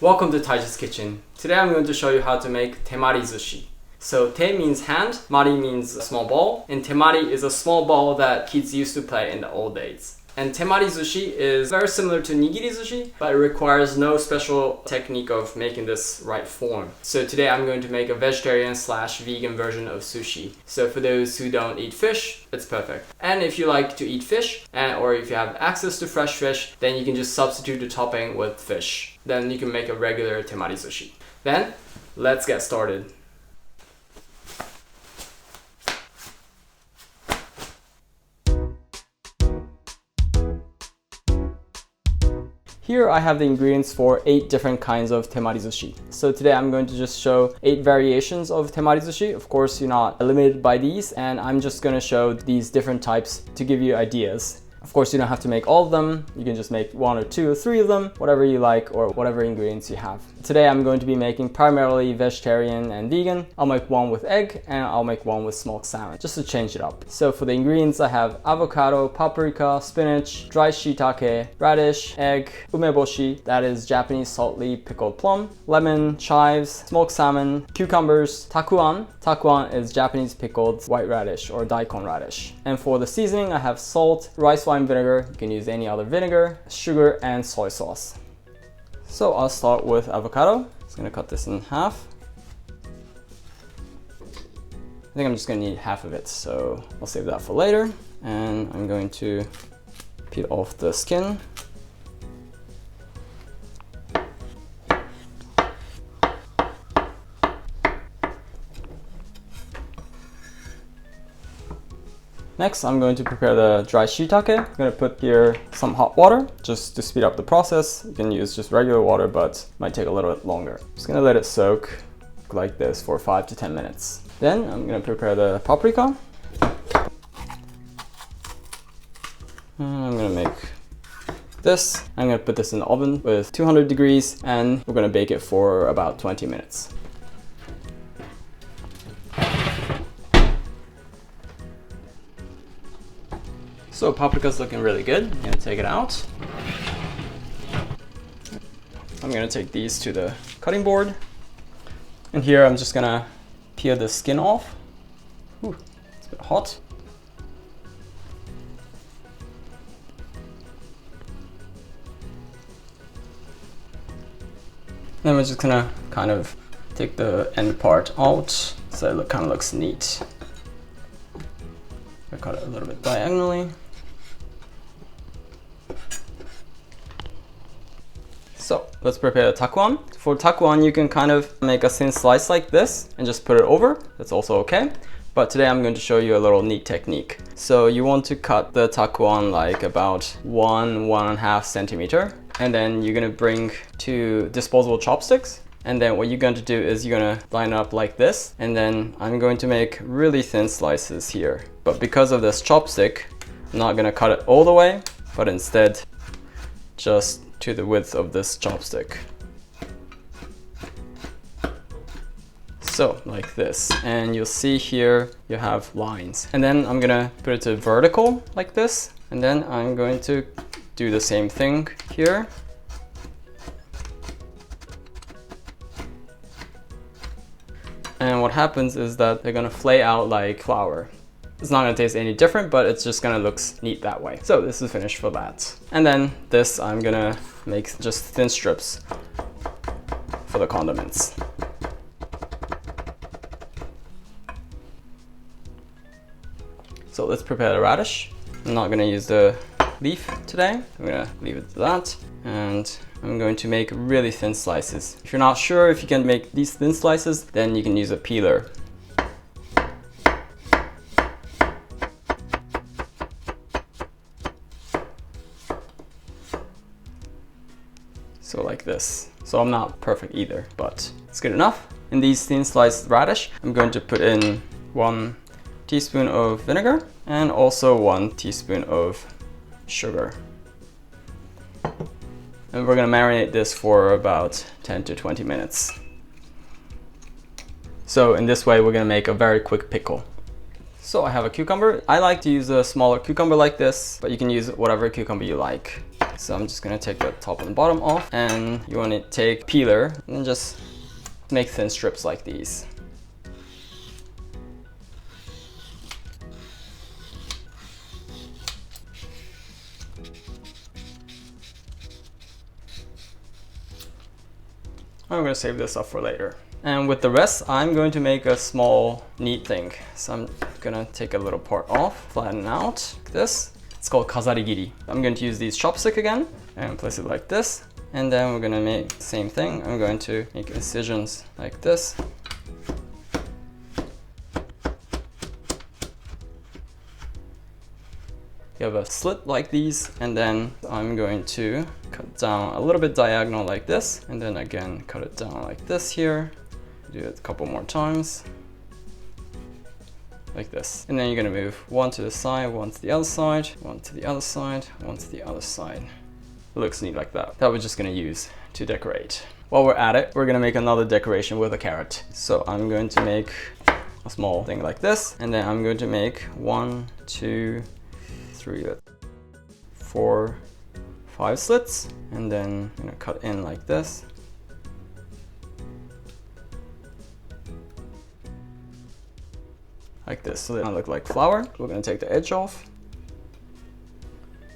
Welcome to Taiji's Kitchen. Today I'm going to show you how to make Temari-Sushi. So te means hand, mari means a small ball, and temari is a small ball that kids used to play in the old days. And Temari-Sushi is very similar to Nigiri Sushi, but it requires no special technique of making this right form. So today I'm going to make a vegetarian/vegan version of sushi. So for those who don't eat fish, it's perfect. And if you like to eat fish, or if you have access to fresh fish, then you can just substitute the topping with fish. Then you can make a regular Temari-Sushi. Then, let's get started. Here I have the ingredients for 8 different kinds of Temari-Sushi. So today I'm going to just show 8 variations of Temari-Sushi. Of course, you're not limited by these, and I'm just going to show these different types to give you ideas. Of course, you don't have to make all of them. You can just make 1 or 2 or 3 of them, whatever you like or whatever ingredients you have. Today I'm going to be making primarily vegetarian and vegan. I'll make one with egg and I'll make one with smoked salmon, just to change it up. So for the ingredients, I have avocado, paprika, spinach, dry shitake, radish, egg, umeboshi, that is Japanese saltly pickled plum, lemon, chives, smoked salmon, cucumbers, takuan. Takuan is Japanese pickled white radish or daikon radish. And for the seasoning, I have salt, rice wine vinegar, you can use any other vinegar, sugar, and soy sauce. So I'll start with avocado. Just gonna cut this in half. I think I'm just gonna need half of it, so I'll save that for later. And I'm going to peel off the skin. Next, I'm going to prepare the dry shiitake. I'm going to put here some hot water just to speed up the process. You can use just regular water, but it might take a little bit longer. Just going to let it soak like this for 5 to 10 minutes. Then I'm going to prepare the paprika. And I'm going to make this. I'm going to put this in the oven with 200 degrees and we're going to bake it for about 20 minutes. So paprika's looking really good. I'm gonna take it out. I'm gonna take these to the cutting board. And here I'm just gonna peel the skin off. Ooh, it's a bit hot. Then we're just gonna kind of take the end part out so it kind of looks neat. I cut it a little bit diagonally. So let's prepare the takuan. For takuan, you can kind of make a thin slice like this and just put it over. That's also okay. But today I'm going to show you a little neat technique. So you want to cut the takuan like about 1.5 centimeter. And then you're going to bring 2 disposable chopsticks. And then what you're going to do is you're going to line it up like this. And then I'm going to make really thin slices here. But because of this chopstick, I'm not going to cut it all the way, but instead just to the width of this chopstick. So like this, and you'll see here you have lines. And then I'm gonna put it to vertical like this, and then I'm going to do the same thing here. And what happens is that they're gonna flay out like flour. It's not gonna taste any different, but it's just gonna look neat that way. So this is finished for that. And then this, I'm gonna make just thin strips for the condiments. So let's prepare the radish. I'm not gonna use the leaf today. I'm gonna leave it to that. And I'm going to make really thin slices. If you're not sure if you can make these thin slices, then you can use a peeler. So like this. So I'm not perfect either, but it's good enough. In these thin sliced radish, I'm going to put in 1 teaspoon of vinegar and also 1 teaspoon of sugar. And we're gonna marinate this for about 10 to 20 minutes. So in this way, we're gonna make a very quick pickle. So I have a cucumber. I like to use a smaller cucumber like this, but you can use whatever cucumber you like. So I'm just gonna take the top and bottom off, and you want to take peeler and just make thin strips like these. I'm going to save this up for later. And with the rest, I'm going to make a small neat thing. So I'm going to take a little part off, flatten out like this. It's called kazarigiri. I'm going to use these chopstick again and place it like this. And then we're going to make the same thing. I'm going to make incisions like this. You have a slit like these, and then I'm going to cut down a little bit diagonal like this, and then again cut it down like this here. Do it a couple more times like this, and then you're going to move one to the side, one to the other side, one to the other side, one to the other side. It looks neat like that. That we're just going to use to decorate. While we're at it, we're going to make another decoration with a carrot. So I'm going to make a small thing like this, and then I'm going to make 1, 2, 3, 4, 5 slits, and then I'm gonna cut in like this. Like this, so they don't look like flour. We're gonna take the edge off,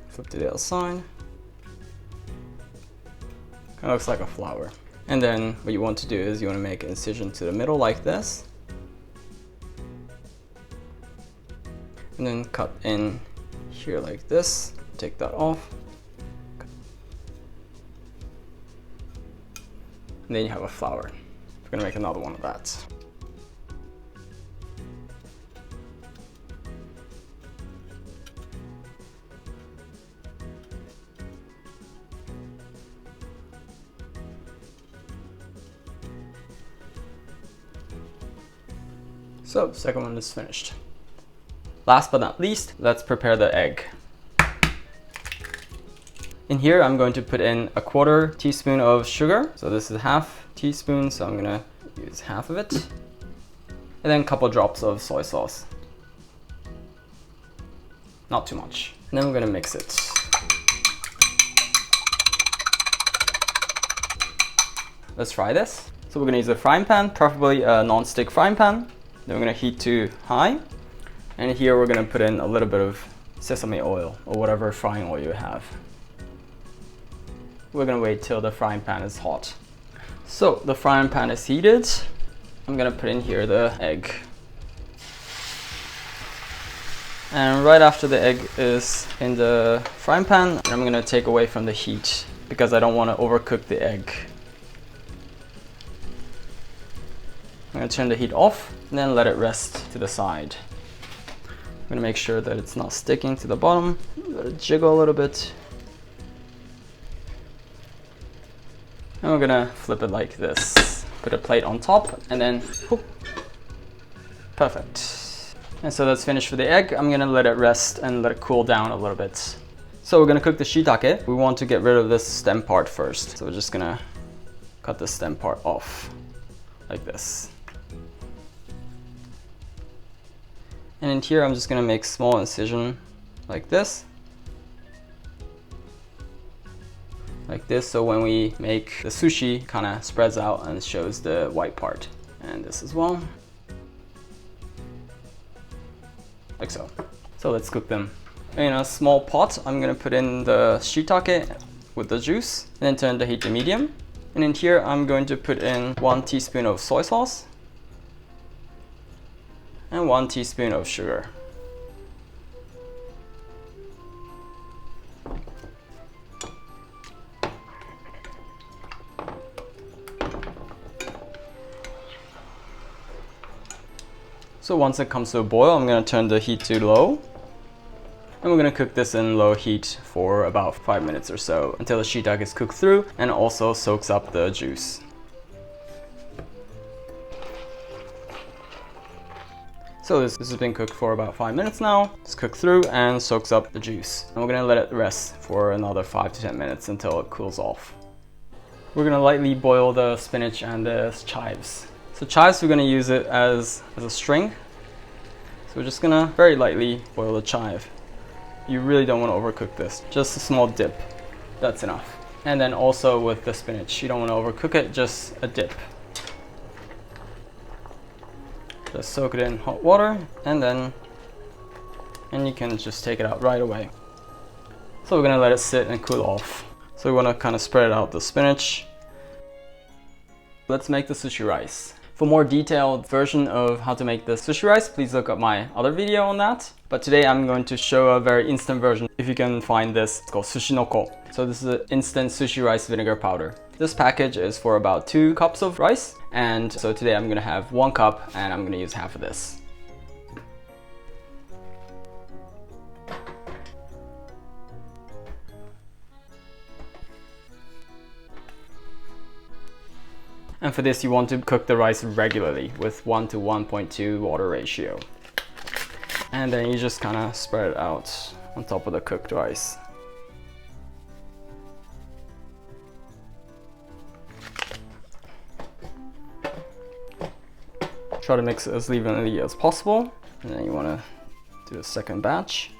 flip to the other side. Kind of looks like a flower. And then what you want to do is you want to make an incision to the middle like this, and then cut in here like this. Take that off, and then you have a flower. We're gonna make another one of that. So, second one is finished. Last but not least, let's prepare the egg. In here, I'm going to put in a 1/4 teaspoon of sugar. So this is 1/2 teaspoon, so I'm gonna use half of it. And then a couple drops of soy sauce. Not too much. And then we're gonna mix it. Let's fry this. So we're gonna use a frying pan, preferably a non-stick frying pan. Then we're gonna heat to high. And here we're gonna put in a little bit of sesame oil or whatever frying oil you have. We're gonna wait till the frying pan is hot. So the frying pan is heated. I'm gonna put in here the egg. And right after the egg is in the frying pan, I'm gonna take away from the heat because I don't want to overcook the egg. I'm gonna turn the heat off and then let it rest to the side. I'm gonna make sure that it's not sticking to the bottom. Let it jiggle a little bit. And we're gonna flip it like this. Put a plate on top and then whoop. Perfect. And so that's finished for the egg. I'm gonna let it rest and let it cool down a little bit. So we're gonna cook the shitake. We want to get rid of this stem part first. So we're just gonna cut the stem part off like this. And in here, I'm just gonna make small incision like this. Like this, so when we make the sushi, kind of spreads out and shows the white part. And this as well. Like so. So let's cook them. In a small pot, I'm gonna put in the shitake with the juice, and then turn the heat to medium. And in here, I'm going to put in 1 teaspoon of soy sauce and 1 teaspoon of sugar. So once it comes to a boil, I'm going to turn the heat to low. And we're going to cook this in low heat for about 5 minutes or so until the shiitake is cooked through and also soaks up the juice. So this has been cooked for about 5 minutes now. It's cooked through and soaks up the juice. And we're going to let it rest for another 5 to 10 minutes until it cools off. We're going to lightly boil the spinach and the chives. So chives, we're going to use it as a string. So we're just going to very lightly boil the chive. You really don't want to overcook this. Just a small dip. That's enough. And then also with the spinach, you don't want to overcook it, just a dip. Just soak it in hot water, and you can just take it out right away. So we're gonna let it sit and cool off. So we want to kind of spread out the spinach. Let's make the sushi rice. For more detailed version of how to make the sushi rice, please look up my other video on that. But today I'm going to show a very instant version. If you can find this, it's called Sushinoko. So this is an instant sushi rice vinegar powder. This package is for about 2 cups of rice. And so today I'm gonna have 1 cup and I'm gonna use half of this. And for this, you want to cook the rice regularly with 1 to 1.2 water ratio. And then you just kind of spread it out on top of the cooked rice. Try to mix it as evenly as possible. And then you want to do a second batch.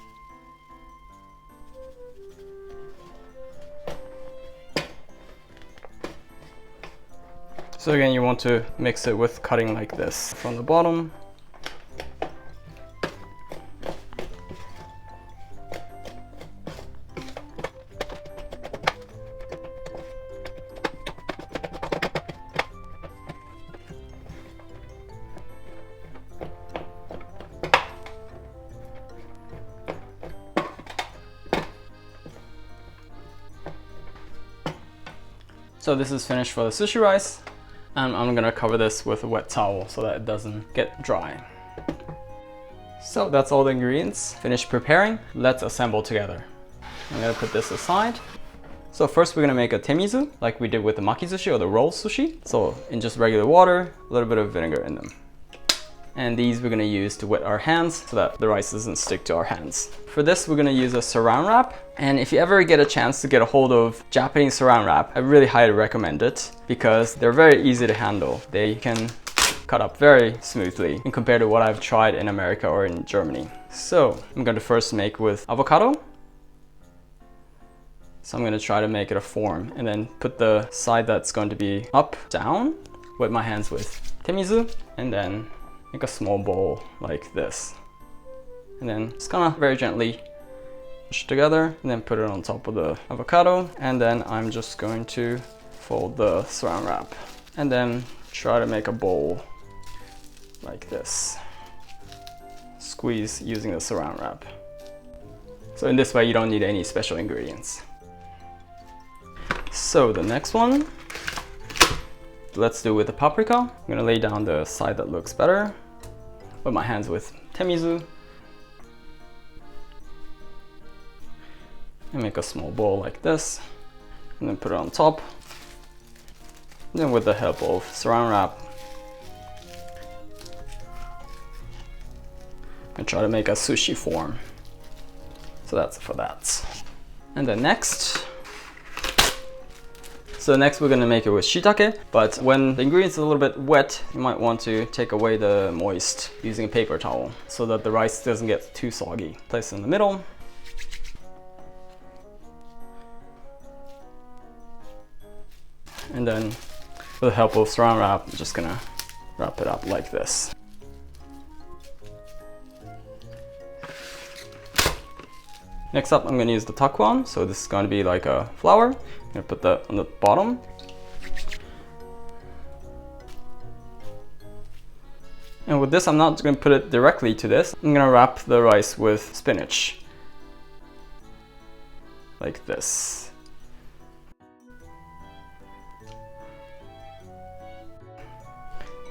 So again, you want to mix it with cutting like this from the bottom. So this is finished for the sushi rice. And I'm gonna cover this with a wet towel so that it doesn't get dry. So that's all the ingredients finished preparing. Let's assemble together. I'm gonna put this aside. So first we're gonna make a temizu like we did with the maki sushi or the roll sushi. So in just regular water, a little bit of vinegar in them. And these we're gonna use to wet our hands so that the rice doesn't stick to our hands. For this, we're gonna use a Saran Wrap. And if you ever get a chance to get a hold of Japanese Saran Wrap, I really highly recommend it because they're very easy to handle. They can cut up very smoothly and compared to what I've tried in America or in Germany. So I'm going to first make with avocado. So I'm gonna try to make it a form and then put the side that's going to be up, down, wet my hands with temizu, and then make a small bowl like this. And then just kind of very gently push it together and then put it on top of the avocado. And then I'm just going to fold the Saran Wrap and then try to make a bowl like this. Squeeze using the Saran Wrap. So in this way you don't need any special ingredients. So the next one, let's do with the paprika. I'm gonna lay down the side that looks better. Put my hands with temizu. And make a small bowl like this. And then put it on top. And then with the help of Saran Wrap, and try to make a sushi form. So that's for that. And then next, we're gonna make it with shitake, but when the ingredients are a little bit wet, you might want to take away the moist using a paper towel so that the rice doesn't get too soggy. Place it in the middle. And then with the help of Saran Wrap, I'm just gonna wrap it up like this. Next up, I'm gonna use the Takuan. So this is gonna be like a flour. I'm gonna put that on the bottom. And with this, I'm not gonna put it directly to this. I'm gonna wrap the rice with spinach. Like this.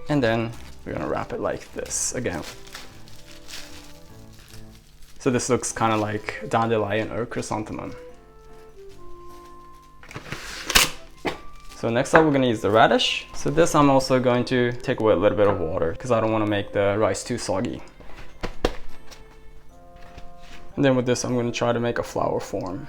And then we're gonna wrap it like this again. So this looks kind of like dandelion or chrysanthemum. So next up, we're gonna use the radish. So this I'm also going to take away a little bit of water because I don't want to make the rice too soggy. And then with this, I'm gonna try to make a flower form.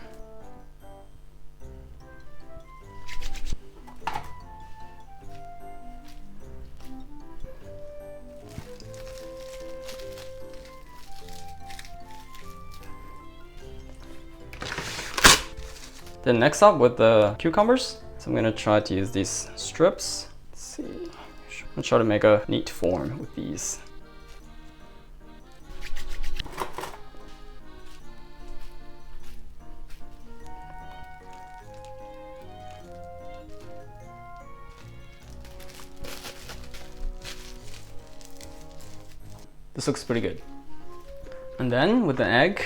Then next up with the cucumbers. So I'm gonna try to use these strips. Let's see. I'm gonna try to make a neat form with these. This looks pretty good. And then with the egg,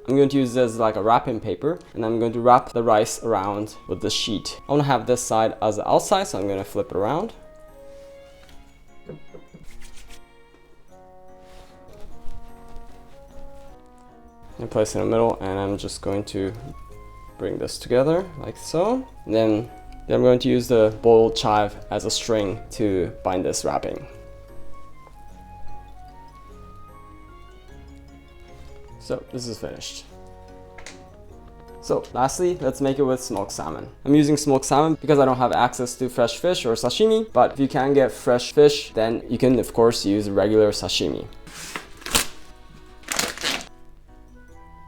I'm going to use this as like a wrapping paper, and I'm going to wrap the rice around with the sheet. I want to have this side as the outside, so I'm going to flip it around. And place it in the middle, and I'm just going to bring this together like so. And then I'm going to use the boiled chive as a string to bind this wrapping. So this is finished. So lastly, let's make it with smoked salmon. I'm using smoked salmon because I don't have access to fresh fish or sashimi, but if you can get fresh fish, then you can of course use regular sashimi.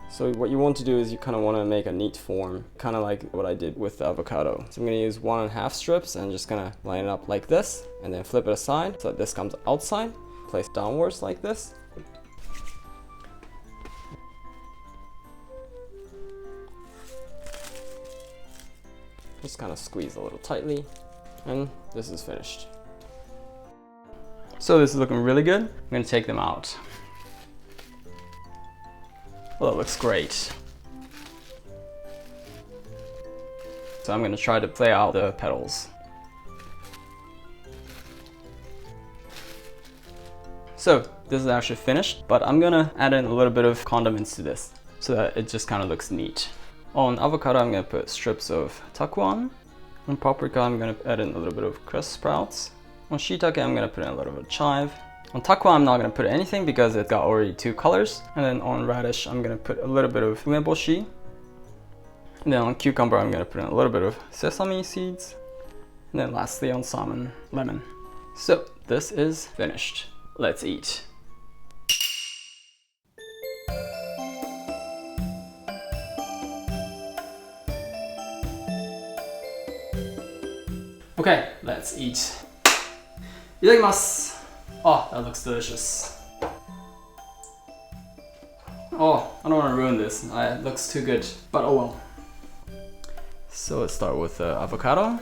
So what you want to do is you kind of want to make a neat form, kind of like what I did with the avocado. So I'm going to use 1.5 strips and just gonna line it up like this, and then flip it aside so that this comes outside. Place downwards like this. Just kind of squeeze a little tightly, and this is finished. So this is looking really good. I'm gonna take them out. Well, it looks great. So I'm gonna try to play out the petals. So this is actually finished, but I'm gonna add in a little bit of condiments to this so that it just kind of looks neat. On avocado, I'm going to put strips of Takuan. On paprika, I'm going to add in a little bit of crust sprouts. On shitake, I'm going to put in a little bit of chive. On Takuan, I'm not going to put anything because it's got already 2 colors. And then on radish, I'm going to put a little bit of umeboshi. And then on cucumber, I'm going to put in a little bit of sesame seeds. And then lastly on salmon, lemon. So this is finished. Let's eat. Okay, let's eat. Itadakimasu! Oh, that looks delicious. Oh, I don't want to ruin this. It looks too good, but oh well. So let's start with avocado.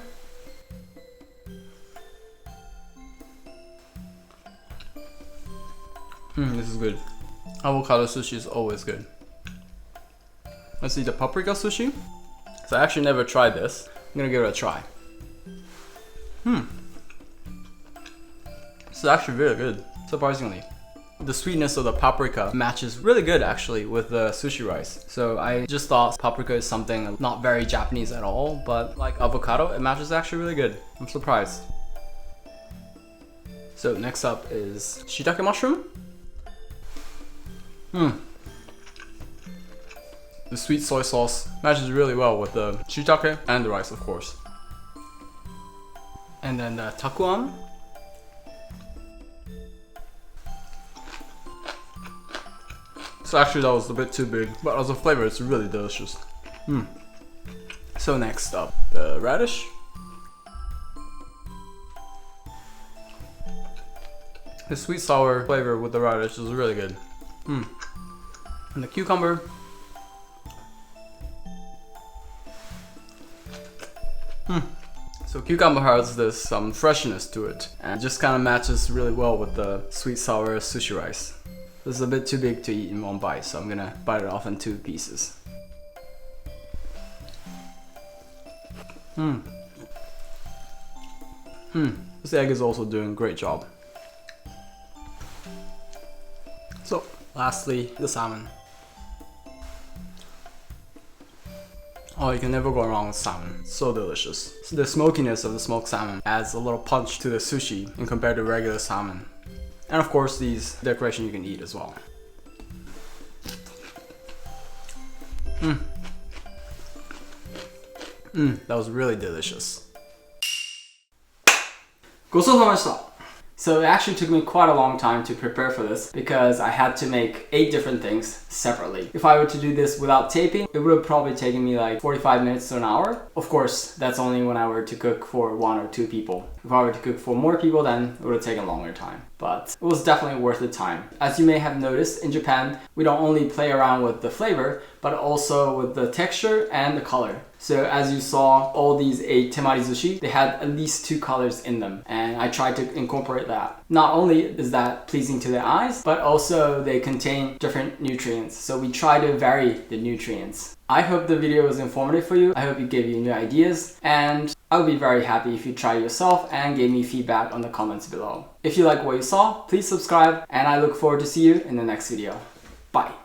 This is good. Avocado sushi is always good. Let's eat the paprika sushi. So I actually never tried this. I'm gonna give it a try. This is actually really good, surprisingly. The sweetness of the paprika matches really good actually with the sushi rice. So I just thought paprika is something not very Japanese at all, but like avocado, it matches actually really good. I'm surprised. So next up is shitake mushroom. The sweet soy sauce matches really well with the shitake and the rice, of course. And then the takuan. So actually that was a bit too big, but as a flavor it's really delicious. So next up, the radish. The sweet sour flavor with the radish is really good. And the cucumber. So cucumber has this freshness to it, and it just kind of matches really well with the sweet sour sushi rice. This is a bit too big to eat in one bite, so I'm gonna bite it off in 2 pieces. This egg is also doing a great job. So lastly, the salmon. Oh, you can never go wrong with salmon. It's so delicious. So the smokiness of the smoked salmon adds a little punch to the sushi when compared to regular salmon. And of course, these decorations you can eat as well. That was really delicious. ごちそうさまでした。So it actually took me quite a long time to prepare for this because I had to make 8 different things separately. If I were to do this without taping, it would have probably taken me like 45 minutes to an hour. Of course, that's only when I were to cook for 1 or 2 people. If I were to cook for more people, then it would have taken longer time. But it was definitely worth the time. As you may have noticed, in Japan, we don't only play around with the flavor, but also with the texture and the color. So as you saw, all these 8 Temari-Sushi, they had at least 2 colors in them. And I tried to incorporate that. Not only is that pleasing to the eyes, but also they contain different nutrients. So we try to vary the nutrients. I hope the video was informative for you. I hope it gave you new ideas. And I would be very happy if you try yourself and gave me feedback on the comments below. If you like what you saw, please subscribe. And I look forward to see you in the next video. Bye.